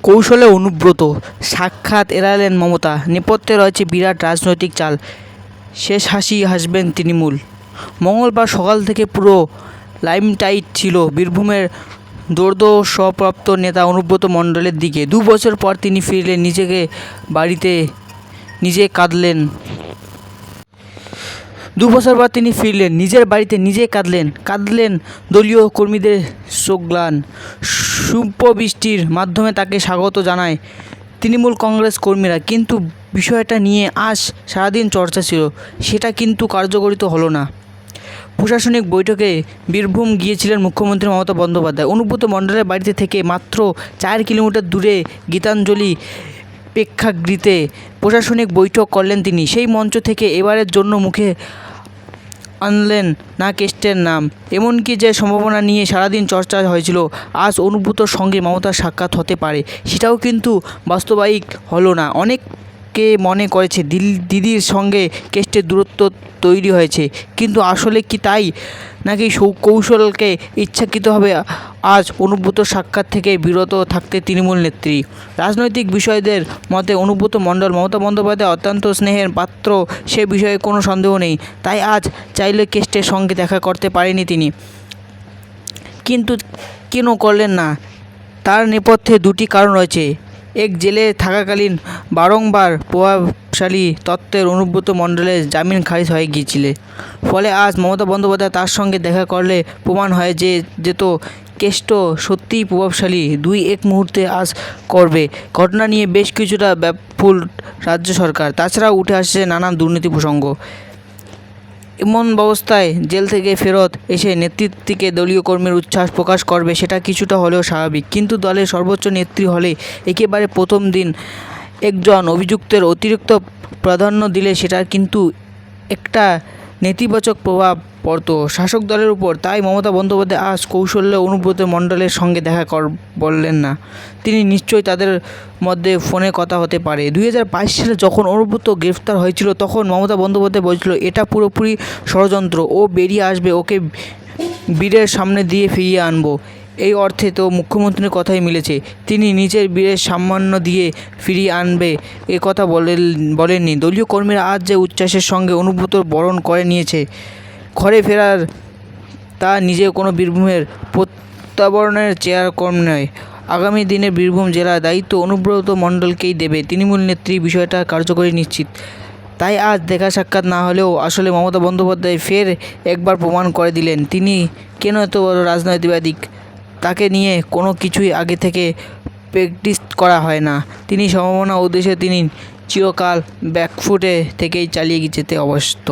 কৌশলে অনুব্রত, সাক্ষাৎ এড়ালেন মমতা, নেপথ্যে রয়েছে বিরাট রাজনৈতিক চাল, শেষ হাসি হাসবেন তৃণমূল। মঙ্গলবার সকাল থেকে পুরো লাইমলাইট ছিল বীরভূমের দৌর্দশাপ্রাপ্ত নেতা অনুব্রত মণ্ডলের দিকে। ২ বছর পর তিনি ফিরলেন নিজেকে বাড়িতে, নিজে কাঁদলেন। ২ বছর পর তিনি ফিরলেন নিজের বাড়িতে, নিজে কাঁদলেন দলীয় কর্মীদের চোখগ্লান পুষ্পবৃষ্টির মাধ্যমে তাকে স্বাগত জানায় তৃণমূল কংগ্রেস কর্মীরা। কিন্তু বিষয়টা নিয়ে আজ সারাদিন চর্চা ছিল, সেটা কিন্তু কার্যকরিত হলো না। প্রশাসনিক বৈঠকে বীরভূম গিয়েছিলেন মুখ্যমন্ত্রী মমতা বন্দ্যোপাধ্যায়। অনুব্রত মণ্ডলের বাড়িতে থেকে মাত্র ৪ কিলোমিটার দূরে গীতাঞ্জলি প্রেক্ষাগৃহে প্রশাসনিক বৈঠক করলেন তিনি। সেই মঞ্চ থেকে এবারের জন্য মুখে আনলেন না কেস্টের নাম, এমনকি যে সম্ভাবনা নিয়ে সারাদিন চর্চা হয়েছিল আজ অনুব্রতর সঙ্গে মমতার সাক্ষাৎ হতে পারে, সেটাও কিন্তু বাস্তবায়িত হলো না। অনেকে মনে করেছে দিদির সঙ্গে কেস্টের দূরত্ব তৈরি হয়েছে, কিন্তু আসলে কি তাই, নাকি কৌশলকে ইচ্ছাকৃতভাবে আজ অনুব্রতর সাক্ষাৎ থেকে বিরত থাকতে তৃণমূল নেত্রী? রাজনৈতিক বিষয়দের মতে অনুব্রত মণ্ডল মমতা বন্দ্যোপাধ্যায় অত্যন্ত স্নেহের পাত্র, সে বিষয়ে কোনো সন্দেহ নেই। তাই আজ চাইলে কেস্টের সঙ্গে দেখা করতে পারেনি তিনি, কিন্তু কেন করলেন না? তার নেপথ্যে দুটি কারণ রয়েছে। এক, জেলে থাকাকালীন বারংবার প্রভাবশালী তত্ত্বের অনুব্রত মণ্ডলের জামিন খারিজ হয়ে গিয়েছিল, ফলে আজ মমতা বন্দ্যোপাধ্যায় তার সঙ্গে দেখা করলে প্রমাণ হয়ে যেত কেষ্ট সত্যিই প্রভাবশালী। ২, এক মুহূর্তে আজ করবে ঘটনা নিয়ে বেশ কিছুটা ব্যাকুল রাজ্য সরকার। তাছাড়াও উঠে আসছে নানান দুর্নীতি প্রসঙ্গ। এমন অবস্থায় জেল থেকে ফেরত এসে নেতৃত্বকে দলীয় কর্মীর উচ্ছ্বাস প্রকাশ করবে, সেটা কিছুটা হলেও স্বাভাবিক। কিন্তু দলের সর্বোচ্চ নেত্রী হলে একেবারে প্রথম দিন একজন অভিযুক্তের অতিরিক্ত প্রাধান্য দিলে সেটার কিন্তু একটা নেতিবাচক প্রভাব পড়ত শাসক দলের উপর। তাই মমতা বন্দ্যোপাধ্যায় আজ কৌশলে অনুব্রত মণ্ডলের সঙ্গে দেখা বললেন না। তিনি নিশ্চয়ই তাদের মধ্যে ফোনে কথা হতে পারে। ২০২২ সালে যখন অনুব্রত গ্রেফতার হয়েছিল, তখন মমতা বন্দ্যোপাধ্যায় বলেছিল এটা পুরোপুরি ষড়যন্ত্র, ও বেরিয়ে আসবে, ওকে বীরের সামনে দিয়ে ফিরিয়ে আনবো। এই অর্থে তো মুখ্যমন্ত্রীর কথাই মিলেছে, তিনি নিজের বীরের সামান্য দিয়ে ফিরিয়ে আনবে এ কথা বলেননি। দলীয় কর্মীরা আজ যে উচ্ছ্বাসের সঙ্গে অনুব্রতর বরণ করে নিয়েছে, ঘরে ফেরার তা নিজে কোনো বীরভূমের প্রত্যাবরণের চেয়ার কম নয়। আগামী দিনে বীরভূম জেলার দায়িত্ব অনুব্রত মণ্ডলকেই দেবে তৃণমূল নেত্রী, বিষয়টা কার্যকরী নিশ্চিত। তাই আজ দেখা সাক্ষাৎ না হলেও আসলে মমতা বন্দ্যোপাধ্যায় ফের একবার প্রমাণ করে দিলেন তিনি কেন এত বড় রাজনীতিবিদ। তাকে নিয়ে কোনো কিছুই আগে থেকে প্র্যাকটিস করা হয় না। তিনি সম্ভাবনা উদ্দেশ্যে তিনি চিরকাল ব্যাকফুটে থেকেই চালিয়ে যেতে অভ্যস্ত।